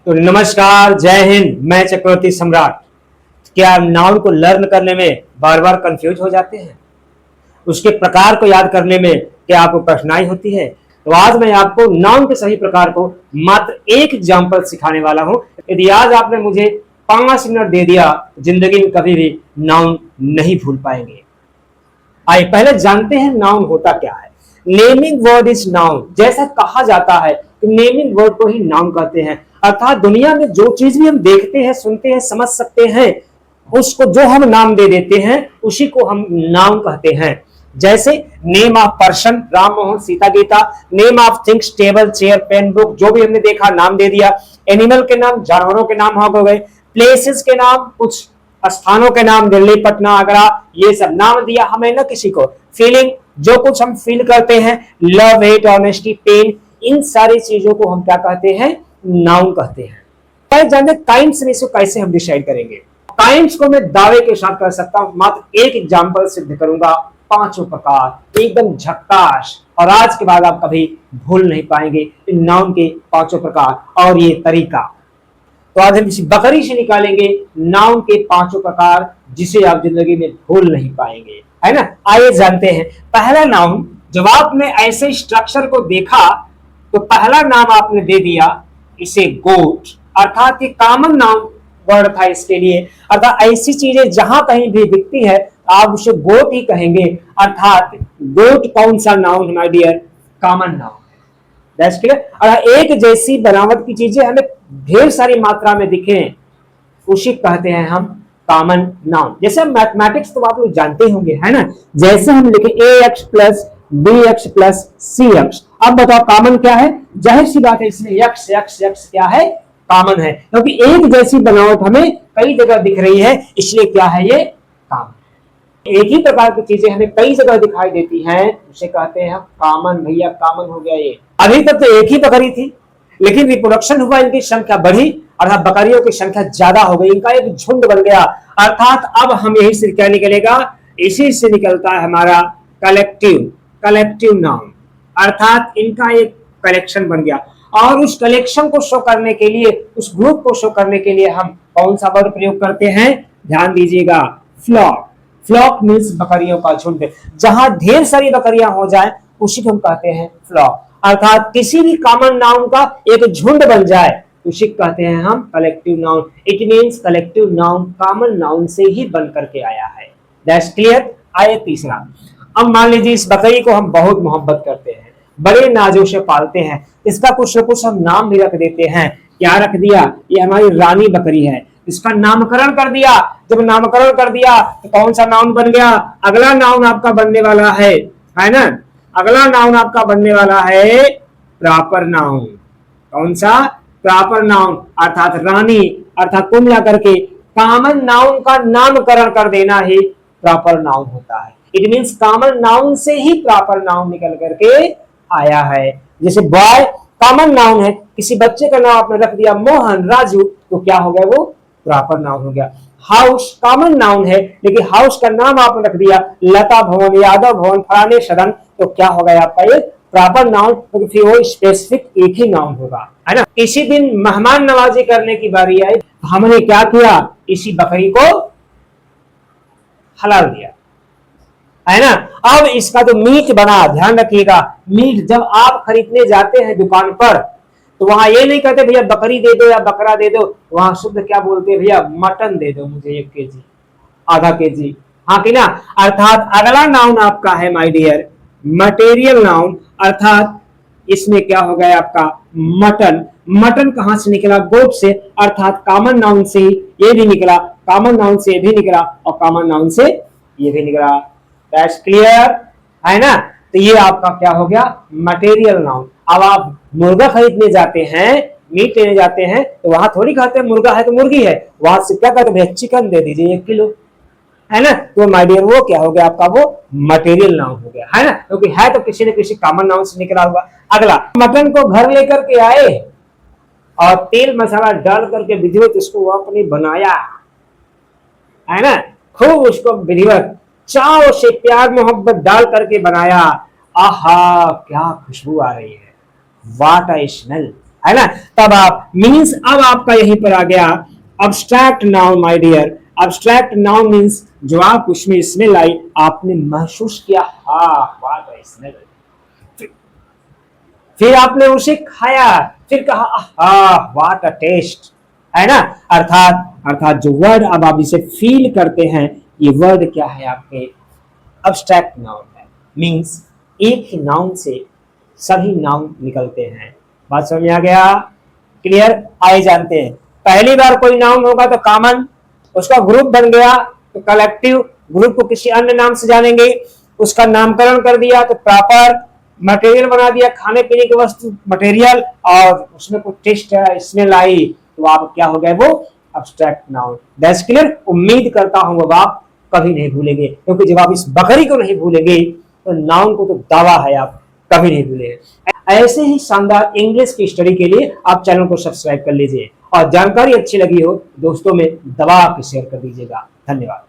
तो नमस्कार, जय हिंद। मैं चक्रवर्ती सम्राट। क्या नाउन को लर्न करने में बार बार कंफ्यूज हो जाते हैं? उसके प्रकार को याद करने में क्या आपको कठिनाई होती है? तो आज मैं आपको नाउन के सही प्रकार को मात्र एक एग्जाम्पल सिखाने वाला हूं। यदि आज आपने मुझे 5 मिनट दे दिया, जिंदगी में कभी भी नाउन नहीं भूल पाएंगे। आइए पहले जानते हैं नाउन होता क्या है। Naming word is noun. जैसा कहा जाता है कि नेमिंग वर्ड को ही नाउन कहते हैं, अर्थात दुनिया में जो चीज भी हम देखते हैं, सुनते हैं, समझ सकते हैं, उसको जो हम नाम दे देते हैं उसी को हम नाउन कहते हैं। जैसे name of person, Ram Mohan Sita Geeta. Name of things, table chair pen book, जो भी हमने देखा नाम दे दिया। एनिमल के नाम, जानवरों के नाम हो गए। प्लेसेस के नाम, कुछ स्थानों के नाम, दिल्ली, पटना, आगरा, ये सब नाम दिया हमें ना किसी को। फीलिंग, जो कुछ हम फील करते हैं। लव, हेट, ऑनेस्टी, पेन, इन सारी चीजों को हम क्या कहते हैं? नाउन कहते हैं। पर जानते काइंड्स में इसको कैसे हम डिसाइड करेंगे? काइंड्स को मैं दावे के साथ कर सकता हूं, मात्र एक एग्जाम्पल सिद्ध करूंगा। 5 प्रकार, एकदम झक्कास, और आज के बाद आप कभी भूल नहीं पाएंगे इन नाउन के 5 प्रकार और ये तरीका। तो आज हम किसी बकरी से निकालेंगे नाउन के 5 प्रकार, जिसे आप जिंदगी में भूल नहीं पाएंगे, है ना। आइए जानते हैं। पहला नाउन, जब आपने ऐसे स्ट्रक्चर को देखा तो पहला नाम आपने दे दिया इसे गोट, अर्थात ये कॉमन नाउन वर्ड था इसके लिए। अर्थात ऐसी चीजें जहां कहीं भी दिखती है आप उसे गोट ही कहेंगे। अर्थात गोट कौन सा noun my dear? Common noun. That's clear. और एक जैसी बनावट की चीजें हमें ढेर सारी मात्रा में दिखें, उसी कहते हैं हम कॉमन नाउन। जैसे मैथमेटिक्स तो आप लोग जानते होंगे, है ना। जैसे हम लिखे ax plus bx plus cx, अब बताओ कॉमन क्या है? जाहिर सी बात है इसमें x x x क्या है? कॉमन है, क्योंकि एक जैसी बनावट हमें कई जगह दिख रही है, इसलिए क्या है? ये कॉमन। एक ही प्रकार की चीजें हमें कई जगह दिखाई देती हैं, उसे कहते हैं कॉमन। भैया कॉमन हो गया ये। अभी तक तो एक ही बकरी थी, लेकिन रिप्रोडक्शन हुआ, इनकी संख्या बढ़ी, अर्थात बकरियों की संख्या ज्यादा हो गई, इनका एक झुंड बन गया। अर्थात अब हम यही से क्या निकलेगा? इसी से निकलता है हमारा कलेक्टिव नाउन, अर्थात इनका एक कलेक्शन बन गया। और उस कलेक्शन को शो करने के लिए, उस ग्रुप को शो करने के लिए हम कौन सा वर्ड प्रयोग करते हैं? ध्यान दीजिएगा, फ्लॉक। फ्लॉक मीन्स बकरियों का झुंड। जहां ढेर सारी बकरियां हो जाए उसी को हम कहते हैं फ्लॉक। अर्थात किसी भी कॉमन नाउन का एक झुंड बन जाए उसी कहते हैं हम collective noun. It means collective noun common noun से ही बन करके आया है। That's clear. आइए तीसरा। अब मान लीजिए इस बकरी को हम बहुत मोहब्बत करते हैं, बड़े नाजों से पालते हैं, इसका कुछ न कुछ हम नाम भी रख देते हैं। क्या रख दिया? ये हमारी रानी बकरी है, इसका नामकरण कर दिया। जब नामकरण कर दिया तो कौन सा नाउन बन गया? अगला नाउन आपका बनने वाला है ना। अगला नाउन आपका बनने वाला है प्रॉपर नाउन। कौन सा? प्रॉपर नाउन, अर्थात रानी, अर्थात कुल मिलाकर के कॉमन नाउन का नामकरण कर देना ही प्रॉपर नाउन होता है। इट मींस कॉमन नाउन से ही प्रॉपर नाउन निकल करके आया है। जैसे बॉय कॉमन नाउन है, किसी बच्चे का नाम आपने रख दिया मोहन, राजू, तो क्या हो गया? वो प्रॉपर नाउन हो गया। हाउस कॉमन नाउन है, लेकिन हाउस का नाम आपने रख दिया लता भवन, यादव भवन, फलाने सदन, तो क्या हो गया आपका? ये प्रॉपर नाउन, क्योंकि फिर वो स्पेसिफिक एक ही नाउन होगा, है ना। किसी दिन मेहमान नवाजी करने की बारी आई, हमने क्या किया? इसी बकरी को हलाल दिया, है ना। अब इसका जो मीट बना, ध्यान रखिएगा, मीट जब आप खरीदने जाते हैं दुकान पर तो वहां ये नहीं कहते भैया बकरी दे दो या बकरा दे दो, वहां शुद्ध क्या बोलते हैं? भैया मटन दे दो मुझे 1 केजी, आधा केजी, हाँ कि ना। अर्थात अगला नाउन आपका है माय डियर मटेरियल नाउन, अर्थात इसमें क्या हो गया आपका? मटन। मटन कहां से निकला? गोट से, अर्थात कॉमन नाउन से ये भी निकला, कॉमन नाउन से ये भी निकला, और कॉमन नाउन से ये भी निकला। दैट्स क्लियर, है ना। तो ये आपका क्या हो गया? Material noun. अब आप मुर्गा खरीदने जाते हैं, मीट लेने जाते हैं, तो वहां थोड़ी कहते हैं मुर्गा है तो मुर्गी है, वहां से क्या कहते हैं? चिकन दे दीजिए 1 किलो, है ना। तो माय डियर वो क्या हो गया आपका? वो मटेरियल नाउन हो गया, है ना, क्योंकि है तो किसी न किसी कॉमन नाउन से निकला हुआ। अगला, मटन को घर लेकर के आए और तेल मसाला डाल करके विधिवत उसको आपने बनाया, है ना, खूब उसको विधिवत चाव से प्यार मोहब्बत डाल करके बनाया। आहा क्या खुशबू आ रही है, वाट अ स्मेल, है ना। तब आप मीन्स, अब आपका यहीं पर आ गया abstract noun my dear. Abstract noun means जो आप उसमें स्मेल आई, आपने महसूस किया, हाँ व्हाट अ स्मेल, फिर आपने उसे खाया, फिर कहा आहा व्हाट अ टेस्ट, है ना। अर्थात अर्थात जो वर्ड अब आप इसे फील करते हैं, ये वर्ड क्या है आपके अब्स्ट्रैक्ट नाउन है। मीन्स एक ही नाउन से सभी नाउन निकलते हैं। बात समझ में आ गया, क्लियर। आइए जानते हैं, पहली बार कोई नाउन होगा तो कॉमन, उसका ग्रुप बन गया तो कलेक्टिव, ग्रुप को किसी अन्य नाम से जानेंगे, उसका नामकरण कर दिया तो प्रॉपर, मटेरियल बना दिया खाने पीने की वस्तु मटेरियल, और उसमें कुछ टेस्ट है स्मेल आई, तो आप क्या हो गए, वो अब्स्ट्रैक्ट नाउन। That's clear. उम्मीद करता हूं वो आप कभी नहीं भूलेंगे, क्योंकि जब आप इस बकरी को नहीं भूलेंगे तो नाउन को तो दावा है आप कभी नहीं भूलेंगे। ऐसे ही शानदार इंग्लिश की स्टडी के लिए आप चैनल को सब्सक्राइब कर लीजिए, और जानकारी अच्छी लगी हो दोस्तों में दबा के शेयर कर दीजिएगा। धन्यवाद।